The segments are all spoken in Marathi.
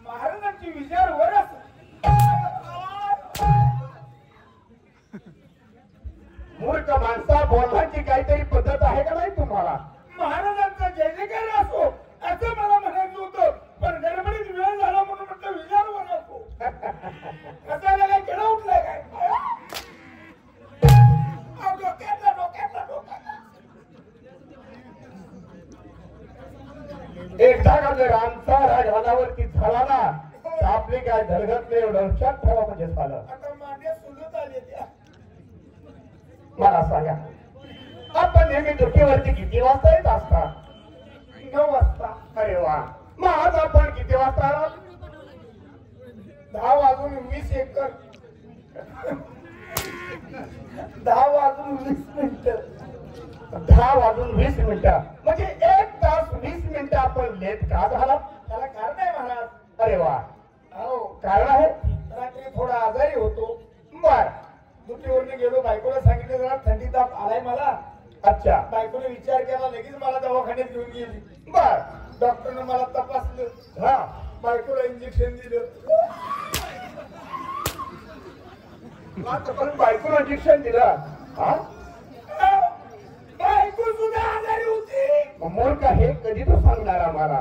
महाराजांचे विचार वर असतात. मूर्ख माणसा, बोलण्याची काहीतरी पद्धत आहे का नाही तुम्हाला? महाराजांचा जय जयकार असो असं मला म्हणायचं होतं, पण गडबडीत वेळ झाला म्हणून म्हटलं विचार वर असो. कसा काय केला उठलाय काय? डोक्यातला डोक्यातला डोक्यातला एकदा का जर आमचा राजवानावरती झाला ना तर आपली काय धडगतले एवढं लक्षात ठेवा म्हणजे झालं. आता मांड्या सुलत आले त्या. मला सांगा, आपण नेहमी दुःखीवरती किती वाजता येत असता? 9 वाजता. अरे वा, मग आज आपण किती वाजता आलो? 10 वाजून 20 एकर. 10 वाजून 20 मिनिटं. 10 वाजून 20 मिनिटं म्हणजे 1 तास 20 मिनिटं आपण लेट का झाला? त्याला कारण आहे महाराज. अरे वा, हो, कारण आहे. रात्री थोडा आजारी होतो. बर, दुटीवरती गेलो, बायकोला सांगितलं जरा थंडी ताप आलाय मला. अच्छा, बायकोने विचार केला, लगेच मला दवाखान्यात घेऊन गेली. बर, डॉक्टरने मला तपासलं, हा, बायकोला इंजेक्शन दिलं. पण बायकोला इंजेक्शन दिलं. हा, बायको सुद्धा आजारी होती. मूर्ख हे कधी तो सांगणार आम्हाला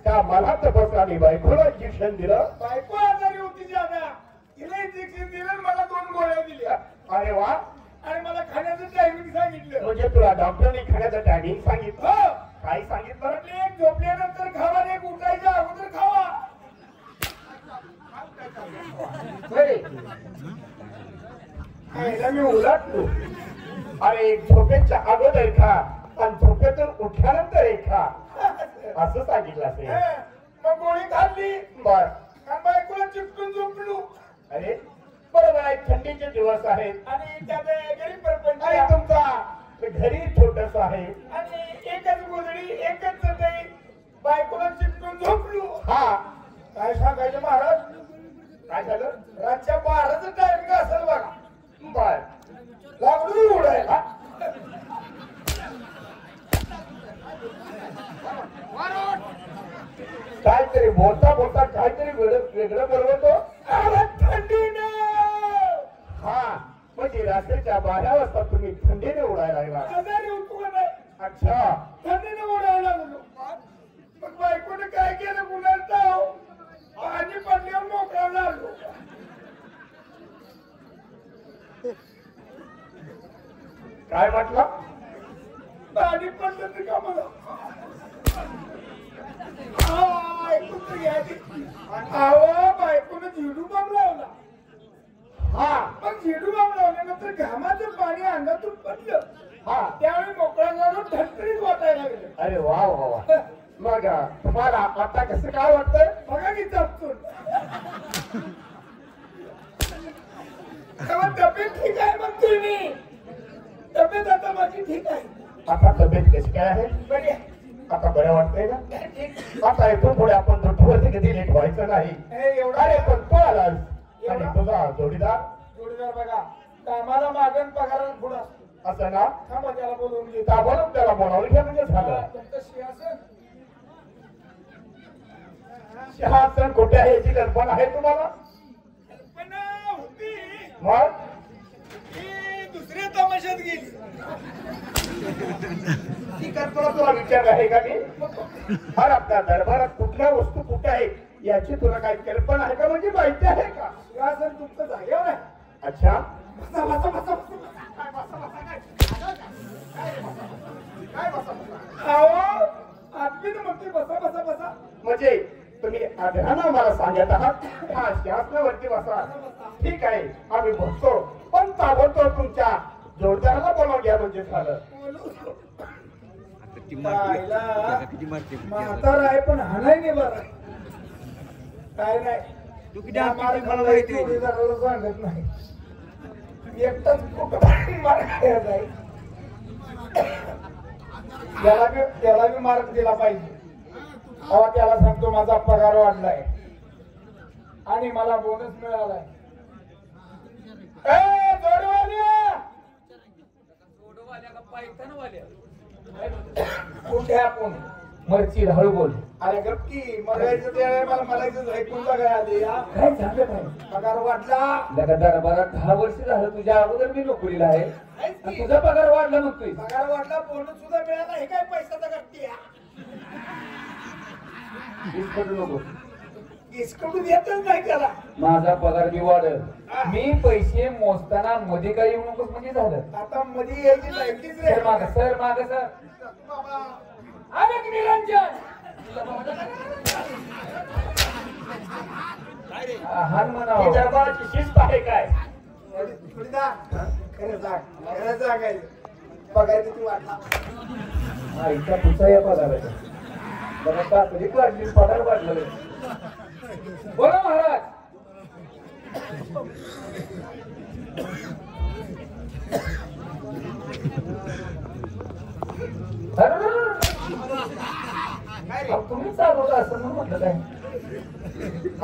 का मला तपास आली बायकोला इंजेक्शन दिलं? बायको आजारी होती ज्यादा, तिला इंजेक्शन दिलं आणि मला 2 गोळ्या दिल्या. अरे वा, आणि मला खाण्याचं टायमिंग सांगितलं. म्हणजे तुला डॉक्टरने खाण्याचं टायमिंग सांगितलं? हो. काय सांगितलं? म्हटले एक झोपल्यानंतर खावा, एक उठायच्या अगोदर खावा. बरे, खायला मी उलटलो. अरे झोपेच्या अगोदर खा आणि झोपेतून उठल्यानंतर एक खा असं सांगितलं असेल. मग गोळी खाल्ली, बर, आणि बायकोला चिपटून झोपलो. अरे बरोबर आहे, थंडीचे दिवस आहेत आणि त्यात गरीब परपंच आणि तुमचा घरी छोटस आहे आणि एकच गोधडी, एकच चटई, बायकोला चिपटून झोपलो. हा. काय सांगायचं महाराज, काय झालं? रातच्या 12चं टायमिंग असेल बघा. बर, लागलो उडायला. काहीतरी बोलता बोलता काहीतरी वेगळं बोलवतो. थंडीने. हा, म्हणजे रात्रीच्या 12 वाजता तुम्ही थंडीने उडायला लागला. आजारी होतो का नाही, अच्छा, थंडीने उडायला लागलो. मग बायकोने काय केलं कुणाला पाणी पडल्यावर मोकळा झालो. काय म्हटलं? पाणी पडलं तर का मला ऐकून तर घ्या की. अहो, बायकोने झेडू बॉम्ब लावला. हा, मग झेडू बॉम्ब लावल्यानंतर घामाचं पाणी अंगातून पडलं. हा, त्यावेळी मोकळा झालो, ठणठणीत वाटायला लागलं. अरे वा वा वा. मग तुम्हाला आता कसं काय वाटतंय? बघा की चपचून. तेव्हा तब्येत ठीक आहे मग तुम्ही. तब्येत आता माझी ठीक आहे. आता तब्येत कशी काय आहे? बरी आहे. आता बरं वाटतंय ना? ठीक. आता इथून पुढे आपण दुःखीवरती कधी लेट व्हायचं नाही. एवढा अरे पण तू आलास आणि तुझा जोडीदार जोडीदार बघा, कामाला मागण पगाराला पुढं असतो. असं ना? थांबा, त्याला बोलवून घेतो. बोलून त्याला बोलावून घ्या म्हणजे झालं. तुमचं सिंहासन सिंहासन कुठे आहे याची कल्पना आहे तुम्हाला? कल्पना होती, मग ती दुसऱ्या तमाशात गेली. ती कल्पना तुला विचार आहे का मी? अरे आपल्या दरबारात कुठल्या वस्तू कुठे आहे याची तुला काही कल्पना आहे का, म्हणजे माहिती आहे का? सिंहासन तुमचं जागेवर आहे. अच्छा, बसा बसा बसा बसा. काय बसा? अहो, आदमीनं म्हणते बसा बसा बसा. म्हणजे तुम्ही आग्रहानं मला सांगत आहात हा सिंहासनावरती बसा. ठीक आहे, आम्ही बसतो, पण ताबडतोब तुमच्या जोडदाराला बोलावून घ्या म्हणजे झालं. म्हातारा आहे पण हाणाय नाही बरं. काय नाही, जोडीदाराला सांगत नाही. एकटाच कुठं मार्ग जाईल. त्याला बी मार्क दिला पाहिजे. तेव्हा त्याला सांगतो माझा पगार वाढलाय आणि मला बोनस मिळालाय. कुठे आपण मरची हळू बोल. अरे गप्पी मरायचं ते आहे, मला म्हणायचं ऐकून काय आली हा? काय झालं काय? पगार वाढला. लगातार 10 वर्ष झालं तुझ्या अगोदर मी नोकरीला आहे आणि तुझा पगार वाढला म्हणतोय. पगार वाढला, बोनस सुद्धा मिळाला. हे काय पैशाचा गट्टी इसकडू नको. इसकडून येतच नाही त्याला. माझा पगार मी वाढल. मी पैसे मोजताना मध्ये काही येऊ नकोस म्हणजे झालं. आता मध्ये यायची लायकीच रे. सर माग सर माग सर. अरे की निरंजन हान म्हणावं. ही दरबाराची शिस्त आहे काय? थोडी दा. खरं सांग, खरं सांगायचं. पगार किती वाढला? हा इतका पुढचा या पगाराचा बघा का तुझी काढली पगार वाढलं. बोला महाराज. तुम्ही चालवलं असं म्हणून म्हटलं काय?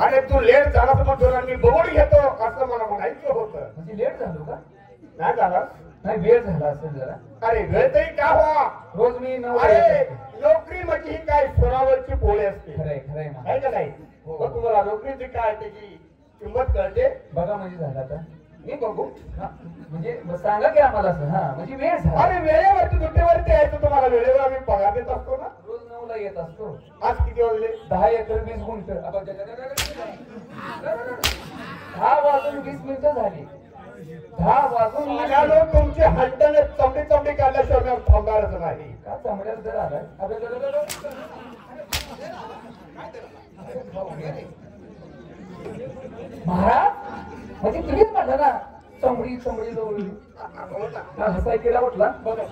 अरे तू लेट झाला तर म्हणतो ना मी बघून घेतो असं मला म्हणायचं होतं. म्हणजे लेट झालो का? नाही झाला. नाही वेळ झाला असेल जरा. अरे वेळ तरी का व्हा? रोज मी 9 अरे नोकरी म्हणजे ही काय स्वरावरची पोळी असते. खरंय खरंय महाराज. आहे का नाही? मग तुम्हाला नोकरीची काय त्याची किंमत कळते. बघा म्हणजे झालं आता. मी बघू. हा, म्हणजे मग सांगा की आम्हाला असं. हा म्हणजे वेळ झाला. अरे वेळेवरती सुट्टीवरती यायचं तुम्हाला वेळेवर आम्ही पगार देत असतो ना. रोज 9 ला येत असतो. आज किती वाजले? 10 एकर 20 गुंठ. 10 वाजून 20 मिनिटं झाली. 10 वाजून 20 माझ्या मिनिटं. लोक तुमचे हंटाने चमडी चमडी काढल्याशिवाय मी थांबणारच नाही. का चांगल्याला दर आलाय? महाराज म्हणजे तुम्हीच म्हटलं ना चमडी चमडी जवळ हसाय केला म्हटला. बघा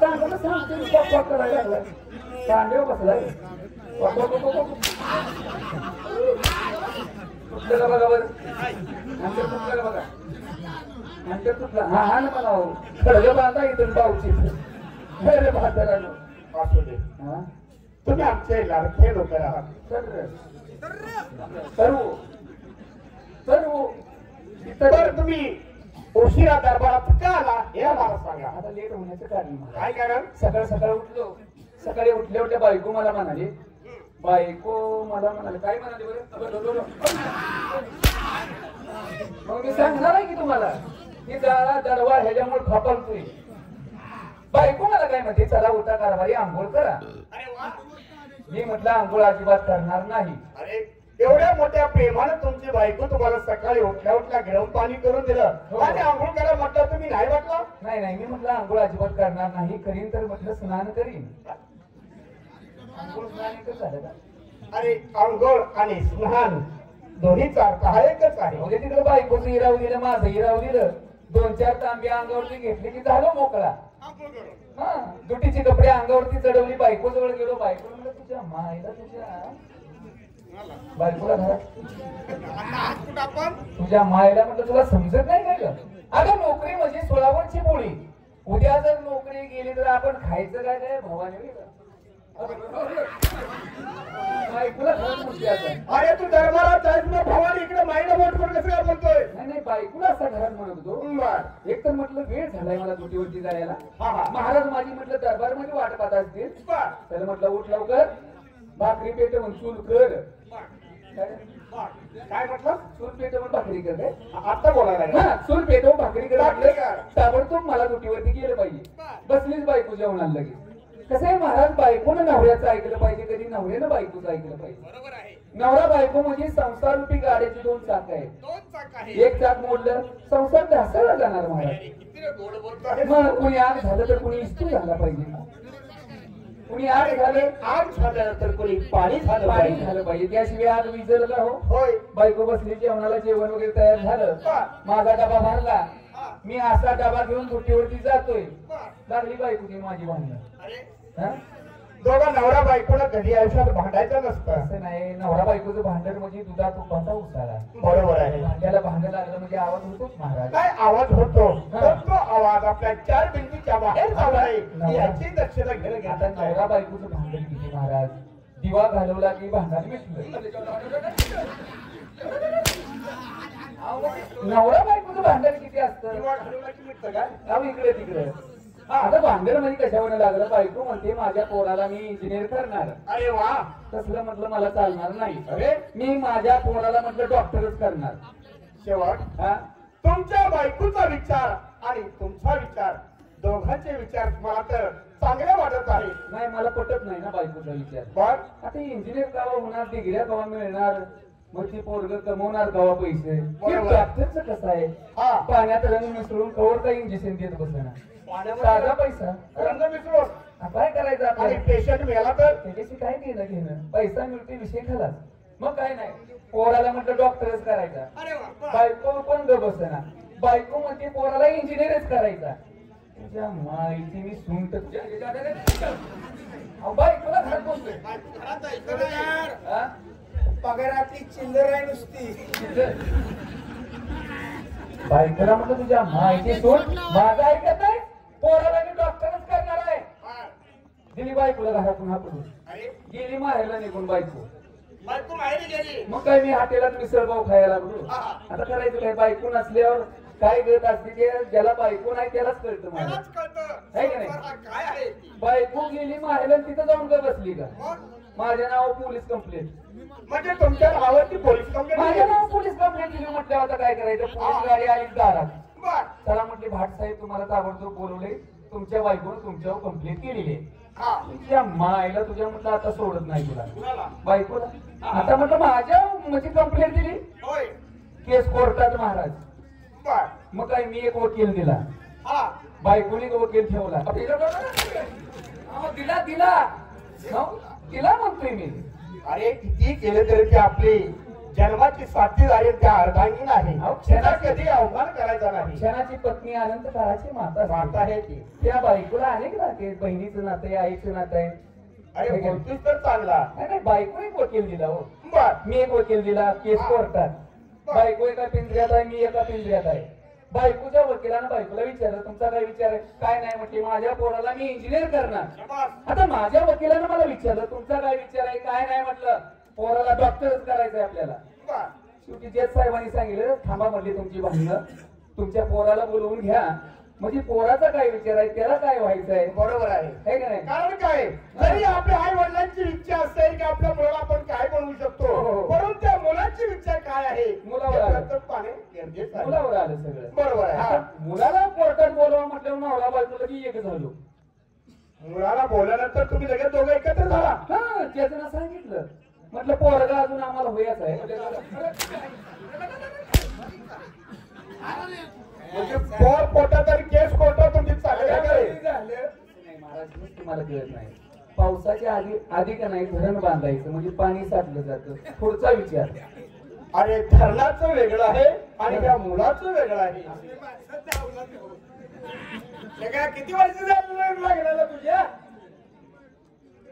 चांगलं सांगतो करायला लागलाय. कांदेव बसलाय. तुटलेला बघा बरं. अंतर तुटलेला बघा. अंतर तुटला. हा हा ना मला खडगं बांधा इथून पावची. अरे म्हातारानो. असू दे. हा तुम्ही आमचे लाडके लोक आहात. सर्व तर तुम्ही उशिरा दरबारात का आला हे मला सांगा. आता लेट होण्याचं कारण मला. काय कारण? सकाळ सकाळ उठलो. सकाळी उठल्या उठल्या बायको मला म्हणाली. बायको मला म्हणाले काय म्हणाले बरं? मग मी सांगणार आहे की तुम्हाला की जाळा दडवा ह्याच्यामुळे फापलतोय. बायको मला काय म्हणते चला उठा कारभारी आंघोळ करा. मी म्हटलं आंघोळ अजिबात करणार नाही. अरे एवढ्या मोठ्या प्रेमानं तुमची बायको तुम्हाला सकाळी उठल्या उठल्या गरम पाणी करून दिलं आणि आंघोळ करा म्हटलं तुम्ही नाही म्हटलं. नाही नाही मी म्हटलं आंघोळ अजिबात करणार नाही. करीन तर म्हटलं स्नान करीन. आंघोळ स्नान एकच झालं का? अरे आंघोळ आणि स्नान दोन्हीचा अर्थ हा एकच आहे. म्हणजे तिकडे बायकोचं हिराव दिलं माझं हिराव दिलं. 2-4 तांबे अंगावरती घेतले की झालं मोकळा. हा दुटीची कपडे अंगावरती चढवली. बायको जवळ गेलो. बायको म्हणलं तुझ्या माईला तुझ्या बायकोला घरात तुझ्या मायला म्हटलं तुला समजत नाही काय का? अगं नोकरी म्हणजे 16 वरची पोळी. उद्या जर नोकरी गेली तर आपण खायचं काय काय भावाने बायकोला घरात मुद्दे असतात. अरे तू दरबारात जायच ना भवानी इकडे माईला बोट करून कसं काय बोलतोय? नाही नाही बायकोला असा घरात म्हणत होतो. एक तर म्हटलं वेळ झालाय मला दुटीवरती जायला. महाराज माझी म्हटलं दरबार मध्ये वाट पाहत असतील. त्याला म्हटलं उठ लवकर भाकरी पेटवून चूल कर. काय म्हटलं? चूल पेटवून भाकरी कर काय? आता बोलायला हा चूल पेटवून भाकरी कर भाकरी म्हटलं. कर. ताबडतोब मला दुटीवरती गेलं पाहिजे. बसलीच बायको जेवणाला लगेच. कसं आहे महाराज बायकोनं नवऱ्याचं ऐकलं पाहिजे. कधी नवऱ्यानं बायकोचं ऐकलं पाहिजे. बरोबर आहे. नवरा बायको म्हणजे संसार रूपी गाड्याची 2 चाक आहेत. 2 चाक आहे. एक चाक मोडलं संसार ढासळला जाणार महाराज. किती रे गोड बोलतोय. मग कुणी आग झालं तर कुणी इस्तू झाला पाहिजे. कुणी आग झालं आग झालं तर कोणी पाणी झालं पाणी पाहिजे. झालं पाहिजे. त्याशिवाय आग विजल का हो? होय. बायको बसली जेवणाला जेवण वगैरे तयार झालं. माझा डबा भरला. मी असा डबा घेऊन दुटीवरती जातोय. लागली बायकोची माझी भांडण. अरे हा दोघा नवरा बायकोला कधी आयुष्यात भांडायचं नसतं. असं नाही. नवरा बायकोचं भांडण म्हणजे दुधा तुपाचा उसाळा. बरोबर आहे. भांड्याला भांडण लागलं म्हणजे आवाज होतोच महाराज. काय आवाज होतो तर तो आवाज आपल्या 4 भिंतीच्या बाहेर चालू आहे याची दक्षता घेणं आता घेतात. नवरा बायकोचं भांडण किती महाराज. दिवा घालवला की भांडण मिटलं. नवरा बायकोचं भांडण किती असतं? किंवा घालवला की मिळतं काय? अहो इकडे तिकडे आता भांडण मध्ये कशावर लागलं बायको म्हणते माझ्या पोराला मी इंजिनियर करणार. अरे वा. तसलं म्हटलं मला चालणार नाही. अरे मी माझ्या पोराला म्हटलं डॉक्टरच करणार. शेवट हा तुमच्या बायकोचा विचार आणि तुमचा विचार दोघांचे विचार मला तर चांगले वाटत आहे. नाही मला पटत नाही ना बायकोचा विचार. पण आता इंजिनियर कवा होणार, डिग्र्या कवा मिळणार, मग ती पोरग कमवणार कवा पैसे. बरोबर. डॉक्टरचं कसं आहे हा पाण्यात रंग मिसळून कवर काही इंजेक्शन देत बसणार. साधा पैसा रंग मिसळून काय करायचं आणि आपल्याला. पेशंट मेला तर त्याच्याशी काय घेणं घेणं, पैसा मिळते विषय खालाच. मग काय नाही पोराला म्हटलं डॉक्टरच करायचा. अरे वा. बायको पण ग बसना. बायको म्हणते पोराला इंजिनियरच करायचा. तुझ्या माहिती मी सुंट बायकोला घरात बसतोय. हा? पगारातली चिल्लर आहे नुसती. बायकोला म्हटलं तुझ्या माहिती सोड, माझं ऐकत नाही. पोराला मी डॉक्टरच करणार आहे. दिली बायकोला घरातून हाकलून. अरे गेली माहेरला निघून बायको. बायको माहेरी गेली. मग काय मी हॉटेलात मिसळपाव खायला लागलो. हा. आता करायचं काय, बायको नसल्यावर काय गत असते ते ज्याला बायको नाही त्यालाच कळतं मला. त्यालाच कळतं. आहे की नाही? संसार हा काय आहे. बायको गेली माहेरला आणि तिथं जाऊन का बसली का. मग माझ्या नाव पोलीस कंप्लेंट. म्हणजे तुमच्या नावावरती पोलीस कंप्लेंट माझ्या नाव पोलीस कंप्लेंट दिली. म्हटलं आता काय करायचं, पोलीस गाडी आली दारात. बर. चला म्हटले भाट साहेब तुम्हाला ताबडतोब बोलवले, तुमच्या बायकोनं तुमच्यावर कंप्लेंट केलेली आहे. हा तुझ्या मायला तुझ्या म्हटलं आता सोडत नाही तुला कुणाला? बायकोला. आता म्हटलं माझ्या म्हणजे कंप्लेंट दिली, होय. केस कोर्टात महाराज. बर. मग काय मी एक वकील दिला, हा बायकोने एक वकील ठेवला. अहो, दिला दिला हो, दिला म्हणतोय मी. अरे किती केले तरी ते आपली जन्माची साथीदारी त्या अर्धांगीन आहे. अहो, त्याचा कधी अवमान करायचा नाही. क्षणाची पत्नी अनंत काळाची माता माता आहे ती. त्या बायकोला अनेक नाते आहेत, बहिणीचं नातं आहे, आईचं नातं आहे. अरे बोलतोस तर चांगला. नाही नाही, बायको एक वकील दिला हो. बर. मी एक वकील दिला, केस कोर्टात. बायको एका पिंजऱ्यात आहे, मी एका पिंजऱ्यात आहे. बायकोच्या वकिलानं बायकोला विचारलं तुमचा काय विचार आहे. काय नाही म्हटली माझ्या पोराला मी इंजिनियर करणार. शाबास. आता माझ्या वकिलानं मला विचारलं तुमचा काय विचार आहे. काय नाही म्हटलं पोराला डॉक्टरच करायचंय आपल्याला. बर. शेवटी जज साहेबांनी सांगितलं थांबा म्हटली तुमची भांडणं, तुमच्या पोराला बोलवून घ्या. म्हणजे पोराचा काय विचार आहे, त्याला काय व्हायचंय. बरोबर आहे. है का नाही. कारण काय जरी आपल्या आई वडिलांची इच्छा असेल की आपल्या मुलाला आपण काय बनवू शकतो, हो. परंतु त्या मुलाची इच्छा काय आहे मुलावर आलं. हे पाहणे गरजेचं आहे. मुलावर आलं सगळं. बरोबर आहे. हा. मुलाला कोर्टात बोलवा म्हटलं नवरा बायकोला की एक झालो. मुलाला बोलल्यानंतर तुम्ही लगेच दोघं एकत्र झाला. हा त्याचं सांगितलं म्हटलं पोरगा अजून आम्हाला होयाच आहे. म्हणजे पोर पोटात आणि केस कोर्टात तुमची चालले झालं. नाही महाराज तुम्हाला कळत नाही. पावसाच्या आधी का नाही धरण बांधायचं म्हणजे पाणी साठलं जातं. पुढचा विचार. अरे धरणाचं वेगळं आहे आणि त्या मुलाचं वेगळं आहे. किती वर्ष झाली लग्नाला तुझ्या?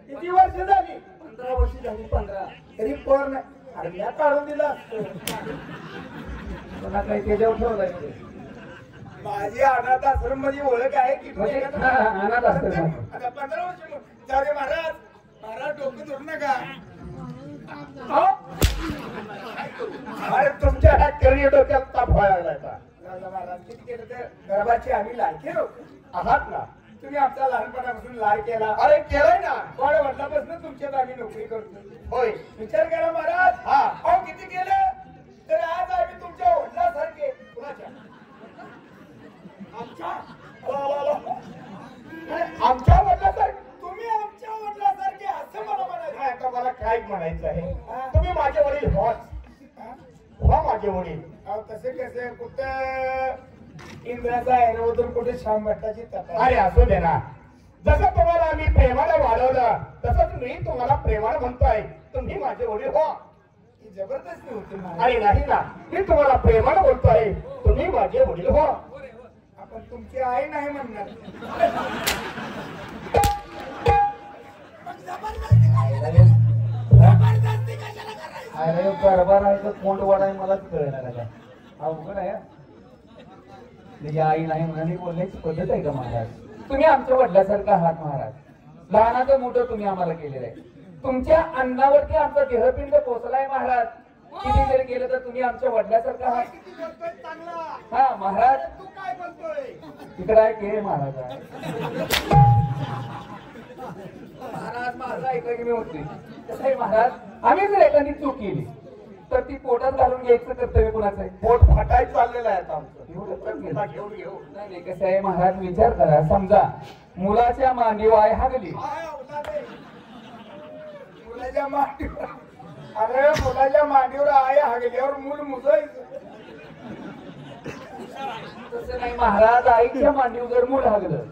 किती वर्ष झाली? 15 वर्ष झाली. 15 तरी पोर नाही. अरे मी काढून दिला असतो. पुन्हा काही त्याच्यावर ठेवलाय. माझी अनाथ आश्रम मध्ये ओळख आहे की म्हणजे हा, अनाथ आश्रम. आता 15 वर्ष जाऊ दे महाराज. महाराज डोकं धरू नका. अरे तुमच्या ह्या करिअर डोक्यात ताप व्हायला लागलाय का? महाराज किती केलं तर गर्भाची आम्ही लाडके लोक आहात ना. तुम्ही आमचा लहानपणापासून लाड केला. अरे केलंय ना. वाढ वडिलापासून तुमच्यात आम्ही नोकरी करतो. होय. विचार करा महाराज. हा. अहो किती केलं तर आज आम्ही तुमच्या वडिलासारखे. कुणाच्या? आमच्या आमच्या वडिलासारखे तुम्ही आमच्या वडिलासारखे असं मला म्हणायचं. नाही, आता मला काय म्हणायचं आहे. तुम्ही माझे वडील व्हाच. व्हा माझे वडील. अहो तसे कसे कुठं इंद्राचा ऐरावतून कुठे श्याम भट्टाची तपा. अरे असू दे ना. जसं तुम्हाला आम्ही प्रेमाला वाढवलं तसंच मी तुम्हाला प्रेमाला म्हणतोय तुम्ही माझे वडील व्हा. ही जबरदस्ती होती महाराज. अरे नाही ना, मी तुम्हाला प्रेमाला बोलतोय तुम्ही माझे वडील व्हा. आपण तुमची आई नाही म्हणणार. अरे गरबा नाही तर कोंड वाढाय मलाच कळणार आहे. अवघड आहे. म्हणजे आई नाही म्हणाली बोलण्याची पद्धत आहे का महाराज. तुम्ही आमच्या वडिलासारखा आहात महाराज. लहानाचं मोठं तुम्ही आम्हाला केलेलं आहे. तुमच्या अन्नावरती आमचा देहपिंड पोचलाय महाराज. किती जरी केलं तर तुम्ही आमच्या वडिलासारखा आहात. किती बोलतोय चांगला. हा महाराज तू काय बोलतोय? तिकडे आहे के महाराज आहे. महाराज माझं ऐका की मी होते कसं आहे महाराज, आम्ही जर एखादी चूक केली तर ती पोटात घालून घ्यायचं कर्तव्य कुणाचं आहे? पोट फाटायला चाललेलं आहे आता आमचं. एवढं पण केलं. घेऊन घेऊ. नाही नाही, कसं आहे महाराज, विचार करा. समजा मुलाच्या मांडीवर आहे हागली. काय औलाद आहे? मुलाच्या मांडीवर, अरे मुलाच्या मांडीवर आहे हागल्यावर मूल मुजायचं. तसं नाही महाराज, आईच्या मांडीवर जर मूल हागलं,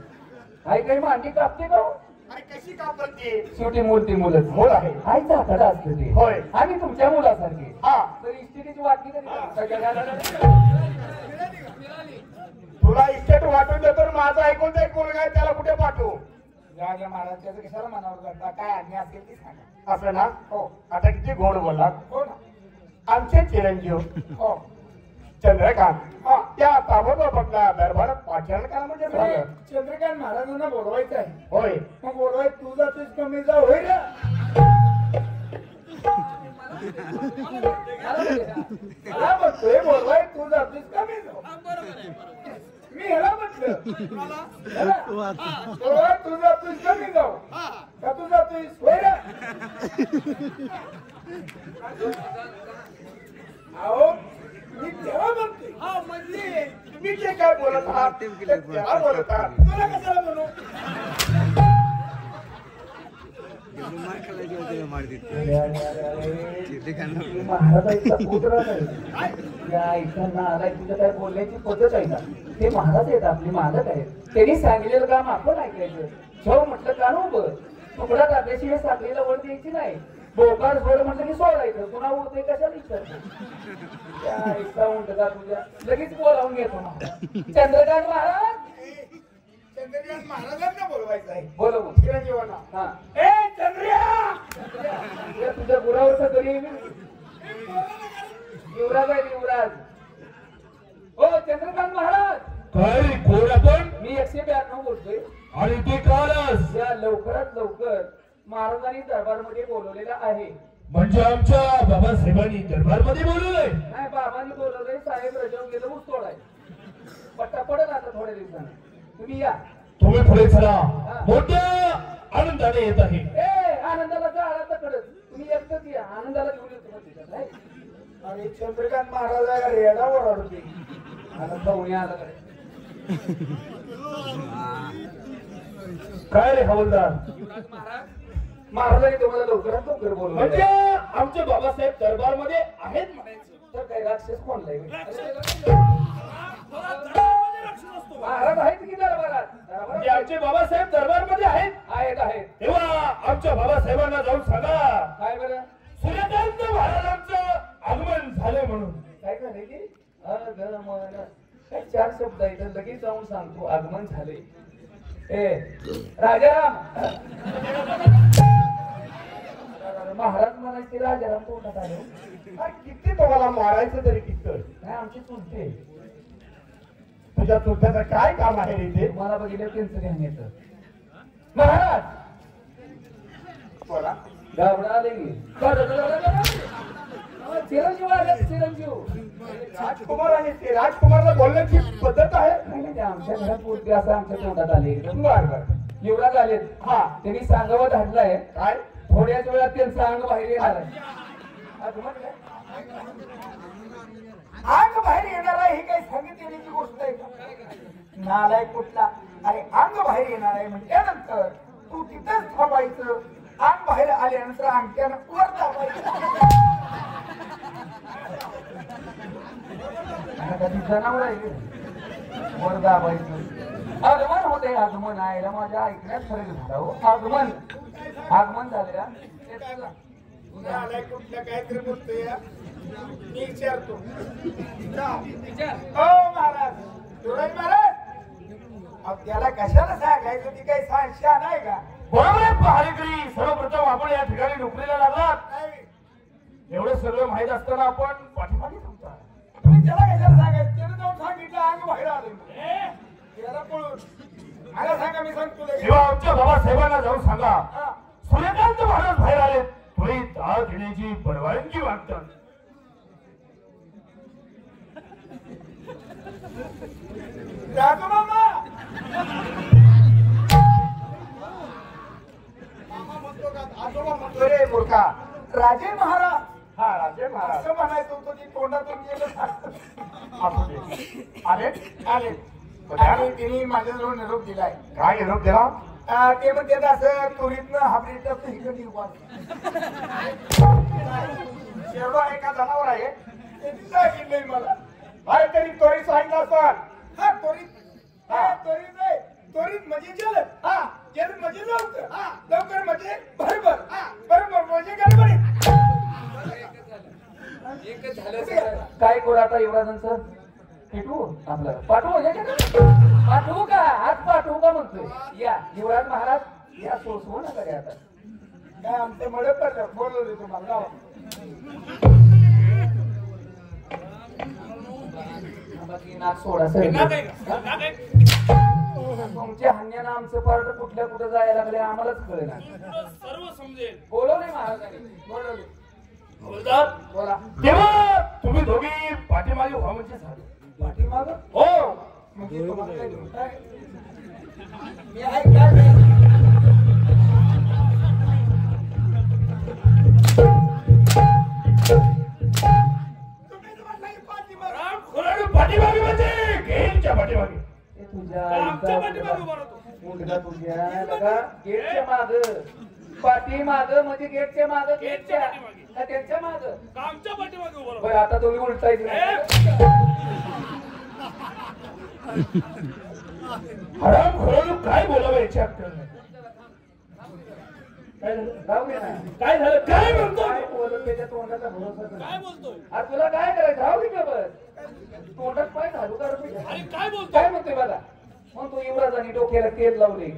आई काही मांडी कापते का हो? अरे कशी का बोलते? शेवटी मूल ती मुलंच मूल आहे. आईचा आकडा असते ते. होय. आणि तुमच्या मुलासारखे हा, तर इस्टेटीची वाटली तरी तुला इस्टेट वाटून देतो, माझं ऐकून ते मुलगा आहे, त्याला कुठे पाठवू? राजा महाराज त्याचं कशाला मनावर करता, काय आज्ञा असेल ती सांगा. असं ना? हो. आता किती गोड बोलला. हो ना. आमचे चिरंजीव हो. चंद्रकांत, हा, त्या ताबडतोबला दरबारात पाचारण करा म्हणजे झालं. चंद्रकांत महाराजांना बोलवायचं आहे. होय. मग बोलवाय तू जातोस कमी जा होईल ना. मला म्हणतोय बोलवाय तू जातोस कमी जाऊ. मी ह्याला म्हटलं ह्याला. बोलवाय तू जातोस कमी जाऊ का तू जातोस होय ना. अहो मी तेव्हा म्हणतोय. हा म्हणजे तुम्ही जे काय बोलत आहात ते त्याला बोलत आहात. तुला कशाला म्हणू. महाराजांचा पुत्र नाही या ऐकांना आलाय, तुझं काय बोलण्याची पद्धत आहे का? ते महाराज आहेत, आपले मालक आहेत. त्यांनी सांगितलेलं काम आपण ऐकायचं. जेव्हा म्हटलं कानू बघ, तुकडा काढल्याशिवाय साखळीला वर द्यायची नाही. बोकाड सोड म्हटलं की सोडायचं. पुन्हा उरते कशाला विचारतो. त्या ऐका म्हणतं का तुझ्या लगेच बोलावून घेतो ना. चंद्रकांत महाराज चंद्रकांत महाराजांना बोलवायचं आहे. बोलवून चिरंजीवांना. हा ए चंद्रिया. तुझ्या गुरावरचं कधी युवराज आहे युवराज. हो चंद्रकांत महाराज, काय कोण आपण? मी 192 बोलतोय. आणि ते कालच या लवकरात लवकर महाराजांनी दरबारमध्ये बोलवलेलं आहे. म्हणजे आमच्या बाबासाहेबांनी दरबारमध्ये बोलवलंय? नाही, बाबांनी बोलवलंय. साहेब रजावून गेलं ऊस तोडाय. पट्टा पडेल आता थोड्या दिवसांनी. तुम्ही या. तुम्ही पुढे चला, मोठ्या आनंदाने येत आहे. ए आनंदाला जा आला तर कडच. तुम्ही एकटंच या, आनंदाला घेऊन येतो मग तिच्यात, नाही? आणि चंद्रकांत महाराज रेडावर अडते. आनंद उन्या आला कडे. काय रे हवलदार? महाराजांनी तुम्हाला लवकरात लवकर बोलवलं. म्हणजे आमचे बाबासाहेब दरबारमध्ये आहेत म्हणायचं? तर काही राक्षस कोणलाय? महाराज आहेत की दरबारात? म्हणजे आमचे बाबासाहेब दरबारमध्ये आहेत? आहेत आहेत. तेव्हा आमच्या बाबासाहेबांना जाऊन सांगा काय बरं? सूर्यकांत महाराजांचं आगमन झालंय म्हणून. काय झालंय की आगमन? काय 4 शब्द आहेत, लगेच जाऊन सांगतो आगमन झाले. ए राजाराम. महाराज म्हणायचे राजाराम कोणात आले? अरे किती तुम्हाला मारायचं तरी किती? नाही आमची चुलते. तुझ्या चुलत्याचं काय काम आहे रे ते? मला बघितलं त्यांचं ध्यान येतं. महाराज बोला. गावडा आले की चिरंजीव आले. चिरंजीव राजकुमार आहे ते. राजकुमारला बोलण्याची पद्धत आहे. नाही आमच्या घरात बोलते असं आमच्या तोंडात आले. बर बर. युवराज आलेत. हा. त्यांनी सांगावं धाडलाय. काय? थोड्याच वेळात त्यांचं अंग बाहेर येणार आहे. आगमन काय? अंग बाहेर येणार आहे ही काही सांगितलेली गोष्ट आहे का? नालायक कुठला. अरे अंग बाहेर येणार आहे म्हटल्यानंतर तू तिथंच थांबायचं. अंग बाहेर आल्यानंतर अंगठ्यानं वर दाबायचं. आता ती जनावर आहे वर दाबायचं. आगमन होते. आगमन आहे माझ्या ऐकण्यात फरक झाला हो. आगमन आगमन झालं. नालायक कुठला काहीतरी बोलतोय या. मी विचारतो. हो महाराज. युवराज महाराज अहो त्याला कशाला सांगायचं? ती काही सांगशा नाही का? बरोबर आहे पहारेकरी. सर्वप्रथम आपण या ठिकाणी नोकरीला लागलात. एवढं सगळं माहित असताना आपण पाठीमागे थांबता. तुम्ही त्याला कशाला सांगायचं? त्यानं जाऊन सांगितलं अंग बाहेर आलं. त्याला पळून मला सांगा, मी सांगतो लगेच. तेव्हा आमच्या बाबासाहेबांना जाऊन सांगा हा. सूर्यकांत महाराज बाहेर आले. त्वरित आत येण्याची परवानगी मागतात. राजू मामा आजोबा म्हणतो रे मूर्खा राजे महाराज हा राजे महाराज असं म्हणायचं होतं की तोंडातून गेलं असू दे. आले आले आणि तिने माझ्याजवळ निरोप दिलाय काय निरोप दिला ते म्हणते असं तुरीतनं हाबरीतलं इकडे निघवा शेरडो आहे का जनावर आहे त्यांनी सांगितलंय मला अरे तरी तोरी सांगितलं असाल हा त्वरित नाही त्वरित म्हणजे जलद हा जलद म्हणजे लवकर हा लवकर म्हणजे भरभर हा बरोबर म्हणजे गडबडीत एकच झालं सगळं. काय करू आता युवराजांचं भेटू आपलं पाठवू का आज पाठवू का म्हणतोय या युवराज महाराज या सोसवू नका रे आता काय आमचं मळे पडलं बोलवले तुम्हाला गावात. बाकी नाक सोडा सर तुमच्या हन्यानं आमचं पार्ट कुठल्या कुठं जायला लागले आम्हालाच कळेना सर्व समजेल. बोलवले महाराजांनी बोलवले हवलदार, बोला तेव्हा तुम्ही दोघी पाठीमागे व्हा म्हणजे झालं. पाठीमाग हो म्हणजे तुम्हाला काय घेऊन काय मी आहे काय राम खोराडू पाठीमागे म्हणजे गेमच्या पाठीमागे. हे तुझ्या आमच्या पाठीमागे उभा राहतो. मुलगा तुझ्या लगा गेटच्या माग पाठी माग म्हणजे गेटच्या माग गेटच्या का त्यांच्या माग आमच्या पाठीमागे उभा राहतो. बरं आता तुम्ही उलटायची हराम खोराडू काय बोलावं याची अक्कल नाही. राहू दे ना काय झालं काय म्हणतो काय बोलत त्याच्या तोंडाचा भरोसा कर. काय बोलतोय आज तुला काय करायचं राहू दे का बस तोंडात पाय घालू का रे? अरे काय बोलतोय काय म्हणतोय मला मग तू युवराजांनी डोक्याला तेल लावले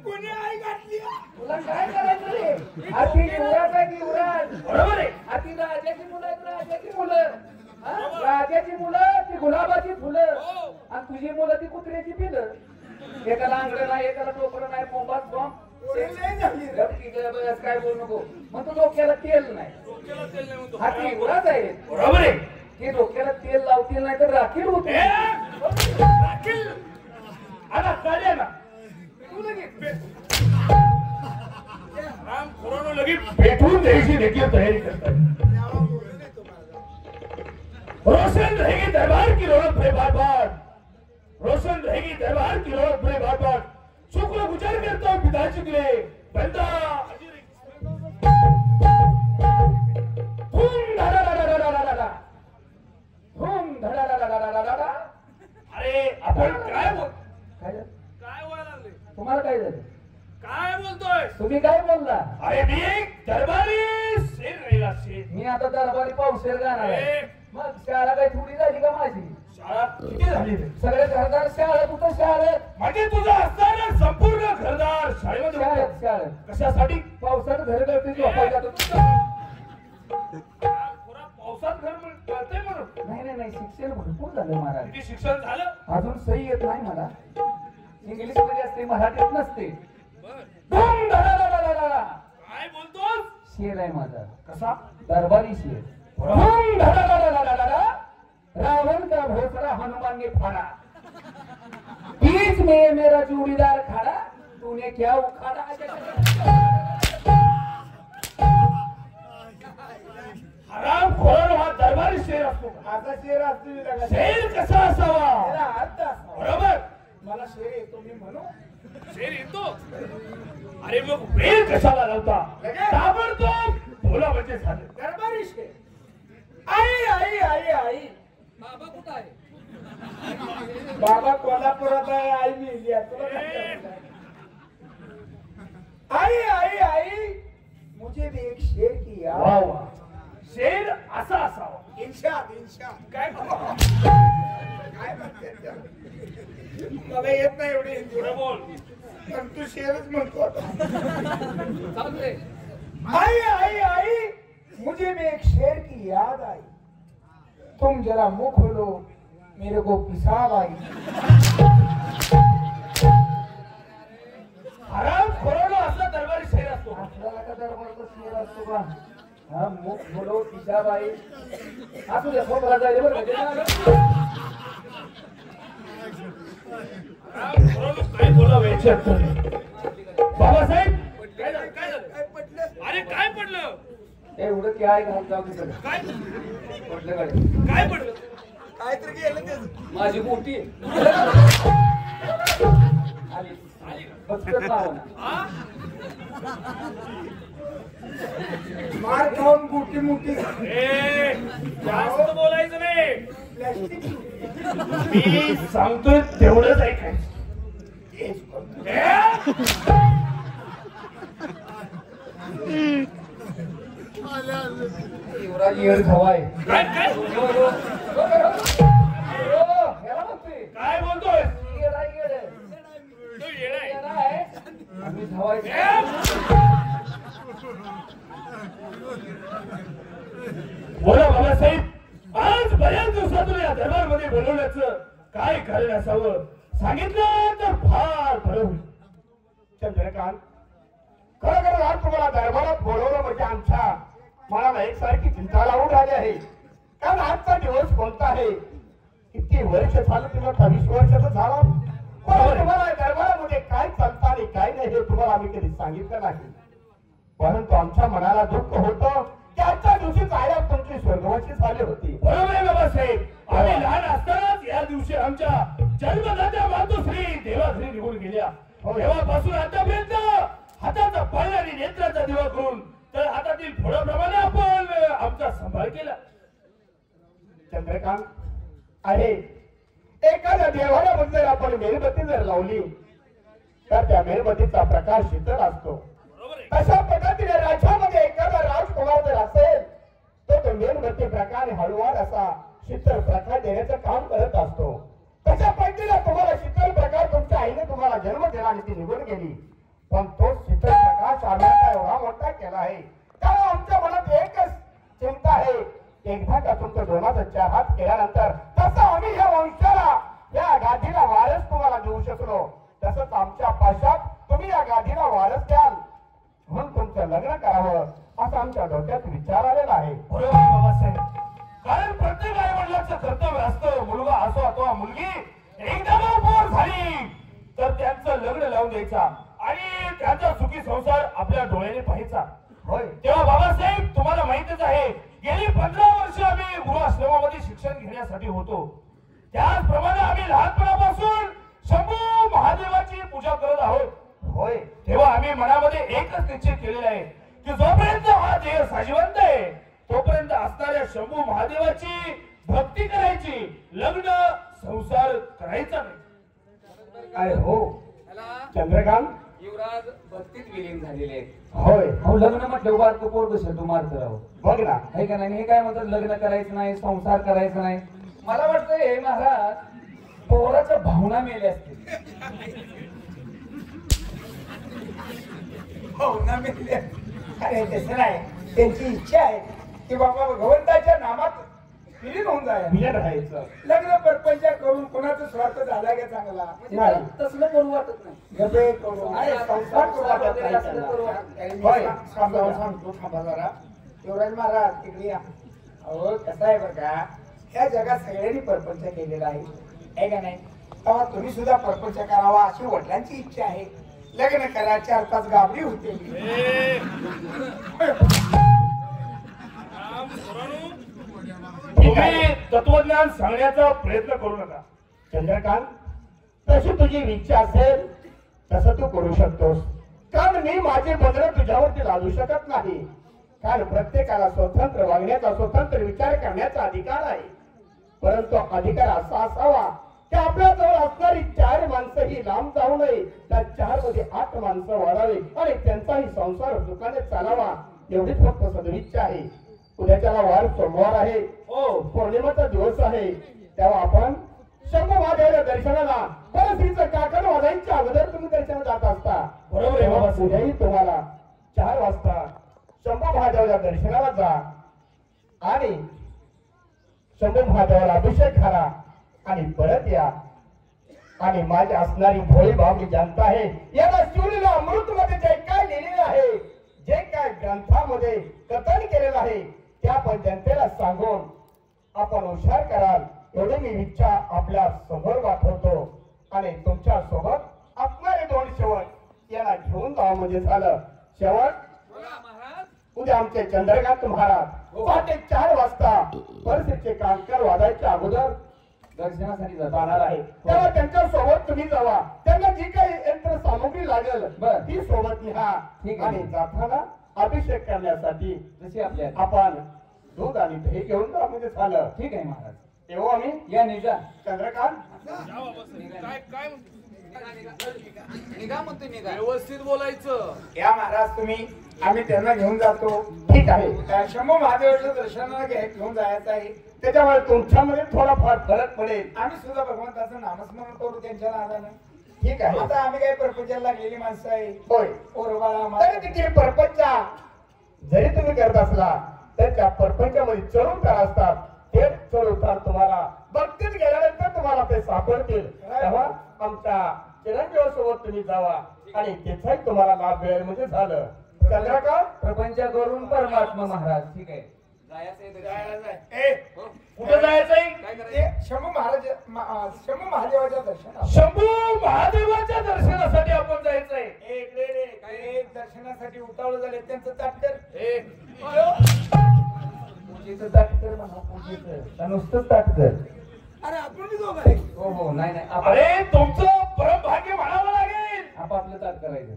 कोणी आई घातली तुला काय करायचं रे आधी युवराज आहे की युवराज बरोबर आहे. आधी राजाची मुलं आहेत राजाची मुलं हा? राजाची मुलं ती गुलाबाची फुलं आणि तुझी मुलं ती कुत्र्याची पिलं एकाला आंगडं नाही एकाला टोकरं नाही बोंबात बॉम्ब काय बोलू नको मग तू डोक्याला तेल नाही डोक्याला तेल नाही म्हणतो. हा ती युवराज आहे बरोबर आहे. ते डोक्याला तेल लावतील नाही तर राखील होते राखील. आता काढ्या ना राम खोराडू लगेच पेटवून द्यायची देखील तयारी करतात. रोशन रहेगी दरबार की रौनक पे बार बार, रोशन रहेगी दरबार की रौनक पे बार बार. शुक्र गुजार करता हूँ पिताजी के लिए बंदा धूम धडाडा धूम धडाडा अरे आपण काय बोल काय झालं? काय व्हायला लागले तुम्हाला काय झालं काय बोलतोय तुम्ही काय बोलला अरे मी एक दरबारी शेर राहिला शेर. मी आता दरबारी पावसेर गाणार आहे मग शाळा काही थोडी झाली का माझी शाळा किती झाली रे? सगळे घरदार शाळेत कुठं शाळेत म्हणजे तुझं असणारा संपूर्ण घरदार शाळेमध्ये शाळेत होतं. शाळेत कशासाठी पावसात घर गळती झोपायला जातो पावसात घर कळतंय म्हणून नाही नाही शिक्षण भरपूर झालं महाराज किती शिक्षण झालं अजून सही येत नाही मला इंग्लिश मध्ये असते मराठीत नसते धूम धडाडा. काय बोलतोस शेर आहे माझा कसा दरबारी शेर धूम धडाडा. रावण का भोसड़ा हनुमान ने फाड़ा बीच में मेरा जोड़ीदार खड़ा तूने क्या उखाड़ा हराम खोर हा दरबारी शेर असतो का? आता शेर असतो शेर कसा असावा अर्थ असावा. बरोबर मला शेर येतो मी म्हणू शेर येतो. अरे मग वेळ कशाला लावता ताबडतोब बोला म्हणजे झालं. दरबारी शेर आई आई आई आई बाबा कुठं आहे बाबा कोल्हापुरात आहे आई मी तुला काय करायचं? आई आई आई मुझे भी एक शेर की याद वा वा शेर असा असावा. इन्शाद काय काय म्हणते त्या? मला येत नाही एवढी हिंदी पुढे बोल. पण तू शेरच म्हणतो आता. चालतंय आई आई आई मुझे भी एक शेर की याद आई तुम जरा मुंह खोलो मेरे को पिसाब आई हराम खोराडू असा दरबारी शेर असतो. आपल्याला का दरबारचा शेर असतो का हा मुलो किशाबाई असू द्या खोकला जायला बरं का काय बोलावं याच्यात बाबासाहेब काय झालं अरे काय पडलं एवढं काय घाल जाऊ तिकडे काय पडलं गाडी काय पडलं काहीतरी गेलं त्याचं. माझी मोठी आली आली फक्त पाहुणा हा मार खाऊन गुटी मुठी ए जास्त बोलायचं नाही प्लॅस्टिक मी सांगतोय तेवढंच ऐकायचं युवराज येड खवाय काय काय याला बघतोय काय बोलतोय येड आहे येड तू येडाय येड आहे आम्ही धावायचं बोला बाबासाहेब आज बऱ्याच दिवसातून या दरबारमध्ये बोलवण्याचं काय कारण असावं सांगितलं तर फार बरं होईल चंद्रकांत खरोखर आज तुम्हाला दरबारात बोलवलं म्हणजे आमच्या मनाला एकसारखी चिंता लावून राहिली आहे. कारण आजचा दिवस कोणता आहे किती वर्ष झालं तुम्हाला 20 वर्षाचं झालं पण तुम्हाला दरबारामध्ये काय चालतं आणि काय नाही हे तुम्हाला आम्ही कधी सांगितलं नाही. परंतु आमच्या मनाला दुःख होतं की आजच्या दिवशी आया तुमची स्वर्गवासी झाली होती. बरोबर आहे बाबासाहेब आम्ही लहान असतानाच या दिवशी आमच्या जन्मदात्या मातोश्री देवाघरी निघून गेल्या तेव्हापासून आतापर्यंत हाताचा पाय आणि नेत्राचा दिवा करून तर हातातील फळाप्रमाणे आपण आमचा सांभाळ केला. चंद्रकांत आहे एखाद्या देवाऱ्याबद्दल आपण मेणबत्ती जर लावली तर त्या मेणबत्तीचा प्रकाश शीतल असतो. बरोबर आहे अशा पद्धतीने राज्यामध्ये एखादा राजकुमार जर असेल तो मेणबत्ती प्रकारे हळूवार असा शीतल प्रकाश देण्याचं काम करत असतो. तशा पद्धतीने तुम्हाला शीतल प्रकाश तुमच्या आईने तुम्हाला जन्म दिला आणि ती निघून गेली पण तो शीतल प्रकाश आम्ही एवढा मोठा केला आहे त्यामुळे आमच्या मनात एकच चिंता आहे एकदा का तुमच्या दोनाचा 4 हात केल्यानंतर तसं आम्ही या वंशाला या गादीला वारस तुम्हाला देऊ शकलो तसंच आमच्या पाशात तुम्ही या गादीला वारस द्याल म्हणून तुमचं लग्न करावं असं आमच्या डोक्यात विचार आलेला आहे. बरोबर आहे बाबासाहेब कारण प्रत्येक आई वडिलांचं कर्तव्य असतं मुलगा असो अथवा मुलगी एकदा पोर झाली तर त्यांचं लग्न लावून द्यायचा आणि त्यांचा सुखी संसार आपल्या डोळ्याने पाहायचा. होय तेव्हा बाबासाहेब तुम्हाला माहितच आहे गेली 15 वर्ष आम्ही गृहाश्रमामध्ये शिक्षण घेण्यासाठी होतो. त्याचप्रमाणे आम्ही लहानपणापासून शंभू महादेवाची पूजा करत आहोत. होय तेव्हा आम्ही मनामध्ये एकच निश्चय केलेला आहे की जोपर्यंत हा देह साजिवंत आहे तोपर्यंत असणाऱ्या शंभू महादेवाची भक्ती करायची लग्न संसार करायचा नाही. अरे हो त्याला चंद्रकांत युवराज भक्तीत विलीन झालेले आहेत. होय अहो लग्न म्हटलं बार कपोर कसं तू मार करावं बघ ना आहे का नाही हे काय म्हणतात लग्न करायचं नाही संसार करायचा नाही मला वाटतं हे महाराज पोराच्या भावना मेल्या असतील. हो ना मिळले अरे तसं नाही त्यांची इच्छा आहे की बाबा भगवंताच्या नामात विलीन होऊन जाय विजय राहायचं लग्न परपंच करून कोणाचा स्वार्थ झाला का चांगला नाही. तसलं करू वाटत नाही. गबे करून अरे संसार करू वाटत नाही त्यांना. होय. सांगतो थांबा जरा युवराज महाराज तिकडे या. अहो कसं आहे बरं का ह्या जगात सगळ्यांनी परपंच केलेला आहे का नाही तेव्हा तुम्ही सुद्धा परपंच करावा अशी वडिलांची इच्छा आहे. लग्न करा 4-5 गाबडी होते तुम्ही तत्वज्ञान सांगण्याचा प्रयत्न करू नका. चंद्रकांत तशी तुझी इच्छा असेल तसं तू करू शकतोस कारण मी माझे बंधन तुझ्यावरती लादू शकत नाही. कारण प्रत्येकाला स्वतंत्र वागण्याचा स्वतंत्र विचार करण्याचा अधिकार आहे परंतु अधिकार असा असावा की आपल्या जवळ असणारी 4 माणसं ही लांब जाऊ नये त्या 4 मध्ये 8 माणसं वाढावी आणि त्यांचाही संसार सुखाने चालावा एवढीच फक्त सदिच्छा आहे. उद्याच्याला वार सोमवार आहे हो पौर्णिमेचा दिवस आहे तेव्हा आपण शंभू महादेवाच्या दर्शनाला परस्त्रीचं काकड वाजायच्या अगोदर तुम्ही दर्शनाला जात असता. बरोबर आहे बाबा. उद्याही तुम्हाला 4 वाजता शंभू महादेवाच्या दर्शनाला जा आणि शंभू महादेवाला अभिषेक करा आणि परत या आणि माझी असणारी भोळी भावनी जनता आहे याला शिवलेल्या अमृत मध्ये जे काय लिहिलेलं आहे जे काय ग्रंथामध्ये कथन केलेलं आहे आहे त्या पण जनतेला सांगून आपण हुशार कराल एवढी मी इच्छा आपल्या समोर वाटवतो आणि तुमच्या सोबत असणारे 2 शेवट याला घेऊन जावं म्हणजे झालं. शेवट उद्या आमचे चंद्रकांत महाराज पहाटे 4 वाजता परिस्थितीचे कामकार वाजायच्या अगोदर दर्शनासाठी जाणार आहे. तेव्हा त्यांच्या सोबत तुम्ही जावा. त्यांना जी काही यंत्र सामग्री लागेल ती सोबत न्या आणि जाताना अभिषेक करण्यासाठी जशी आपल्या आपण दूध आणि दही घेऊन जा म्हणजे झालं. ठीक आहे महाराज. येऊ आम्ही. या निघा. चंद्रकांत निघा म्हणतो निघा. व्यवस्थित बोलायचं. या महाराज तुम्ही आम्ही त्यांना घेऊन जातो. ठीक आहे. शंभू महादेवाच्या दर्शनाला घेऊन जायचं आहे. त्याच्यामुळे तुमच्यामध्ये थोडाफार फरक पडेल. आम्ही सुद्धा भगवंताचं नामस्मरण करू त्यांच्या नादानं. ठीक आहे. आता आम्ही काही प्रपंचाला लागलेली माणसं आहे. होय. पोरबाळा तरी देखील परपंच जरी तुम्ही करत असला तर त्या परपंचामध्ये चढ उतार असतात. ते चढ उतार तुम्हाला बघतीच गेल्यानंतर तुम्हाला ते सापडतील. तेव्हा आमच्या चिरंजीवासोबत तुम्ही जावा आणि त्याचाही तुम्हाला लाभ मिळेल म्हणजे झालं. चंद्रकांत प्रपंच करून परमात्मा महाराज. ठीक आहे. कुठं जायचंय? ते शंभू महादेवाच्या दर्शनाला. शंभू महादेवाच्या दर्शनासाठी आपण जायचंय. दर्शनासाठी उतावळ झाले त्यांचं ताटकर. पूजेचं ताट कर म्हणा. पूजेचं नुसतंच ताट कर. अरे आपण बी दोघं आहे. हो हो नाही नाही अरे तुमचं परमभाग्य म्हणावं लागेल. आपापलं ताट करायचं.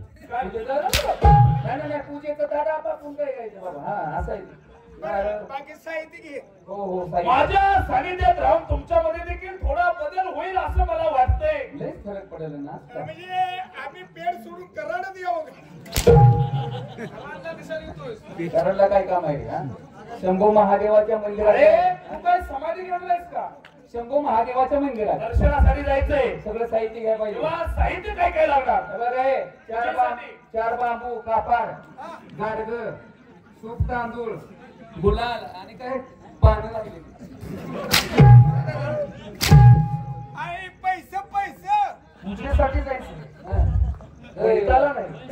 नाही नाही पूजेचं ताट आपापून काय करायचं बाबा. हा असं आहे. बाकी साहित्य घे. हो हो साई. माझ्या सानिध्यात राहून तुमच्यामध्ये देखील थोडा बदल होईल असं मला वाटतंय. लयच फरक पडेल ना. म्हणजे आम्ही पेड सोडून कराडच यावं. कराडला काय काम आहे का? शंभू महादेवाच्या अरे मंदिरात. तू काय समाधी घेतलायस का? शंभू महादेवाच्या मंदिरात दर्शनासाठी जायचंय. सगळं साहित्य घ्या पाहिजे. तेव्हा साहित्य काय काय लागणार? हे बघ हे, चार बांबू, कापाड, गाडग, सूप, तांदूळ, गुलाल आणि काय पानं लागली. पैसे पूजेसाठी जायचं. पैशाला नाही.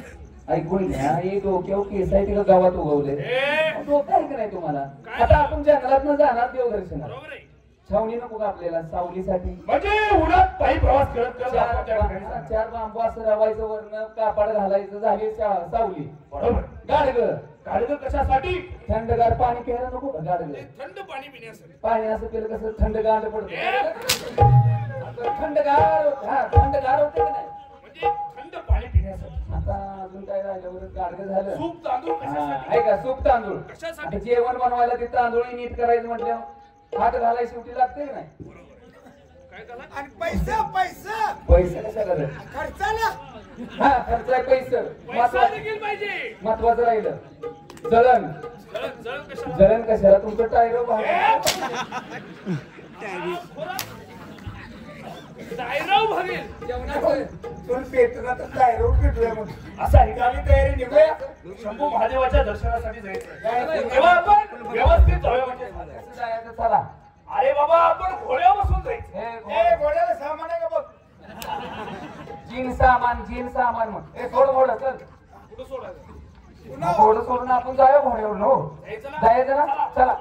ऐकून घ्या. हे डोक्यावर केस आहे तिला गावात उगवले. ए, डोकं आहे का नाही तुम्हाला? आता आपण जंगलात न जाणार देवदर्शनाला. बरोबर आहे. छावणी नको का आपल्याला सावलीसाठी? म्हणजे उन्हात पायी प्रवास करत करत आपण त्या ठिकाणी जाणार. चार बांबू असं रवायचं, वरनं कापड घालायचं, झाली सावली. बरोबर. गाडग गाडगं कशासाठी? थंडगार पाणी प्यायला नको का? गाडग थंड पाणी पिण्यासाठी. पाणी असं पिलं कसं थंड गांड पडत. ए, थंडगार थंडगार होते की नाही? म्हणजे थंड पाणी पिण्यासाठी. आता अजून काय राहिलं? गाडग झालं. सूप तांदूळ हा, कशासाठी? आहे का सूप तांदूळ? कशासाठी? आता जेवण बनवायला ते तांदूळ नीट करायचं म्हटल्यावर हात घालायला शेवटी लागते की नाही? काय झालं? आणि पैसा पैसे कशाला रे? खर्चाला. हा खर्च आहे पैसे. पैसा देखील पाहिजे. महत्वाचं राहिलं जळण. जळण कशाला? जळण कशाला? तुमचं टायर डायराव भरेल. तुला पेटून आता डायरेक्ट पेटूया मग. असं आहे का? आम्ही तयारी निघूया. शंभू महादेवाच्या दर्शनासाठी जायचं. तेव्हा आपण व्यवस्थित जाऊया म्हणजे झालं. जायचं चला. अरे बाबा आपण घोड्यावर बसून जायचं. ए घोड्याला सामान आहे का बघ. जीन सामान मग हे सोड घोडं चल. कुठं सोडायचं? पुन्हा घोडं सोडून आपण जाऊया घोड्यावर. हो जायचं ना? जायचं ना. चला.